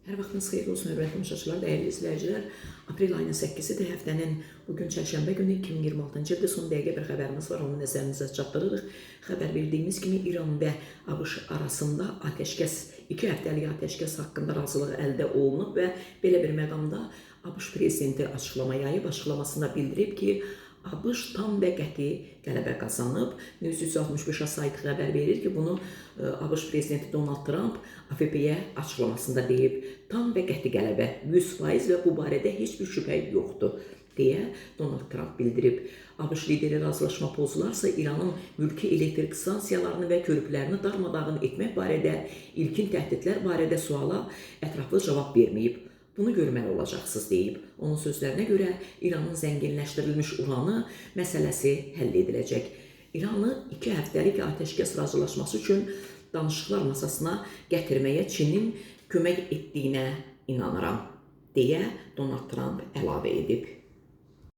Hər vaxtınız xeyirli olsun, hörmətli tamaşaçılar, dəyərli izləyicilər. Aprel ayının 8-dir, həftənin bugün çərşənbə günü 2026-cı ildə son dəqiqə bir xəbərimiz var, onu nəzərinizə çatdırırıq. Xəbər verdiyimiz kimi İran və ABŞ arasında ateşkəs, 2 həftəlik ateşkəs haqqında razılıq əldə olunub və belə bir məqamda ABŞ prezidenti açıqlama yayıb, açıqlamasında bildirib ki, ABŞ tam və qəti qələbə qazanıb. News 365 saytı xəbər verir ki, bunu ABŞ prezidenti Donald Trump AFP-yə açıqlamasında deyib. Tam və qəti qələbə 100% və bu barədə heç bir şübhə yoxdur deyə Donald Trump bildirib. ABŞ lideri razılaşma pozularsa İranın mülki elektrik stansiyalarını və körpülərini darmadağın etmək barədə ilkin təhdidlər barədə suala ətraflı cavab verməyib. Bunu görməli olacaqsınız deyib. Onun sözlərinə görə İranın zənginləşdirilmiş uranı məsələsi həll ediləcək. İranı 2 həftəlik ateşkəs razılaşması üçün danışıqlar masasına gətirməyə Çinin kömək etdiyinə inanıram deyə Donald Trump əlavə edib.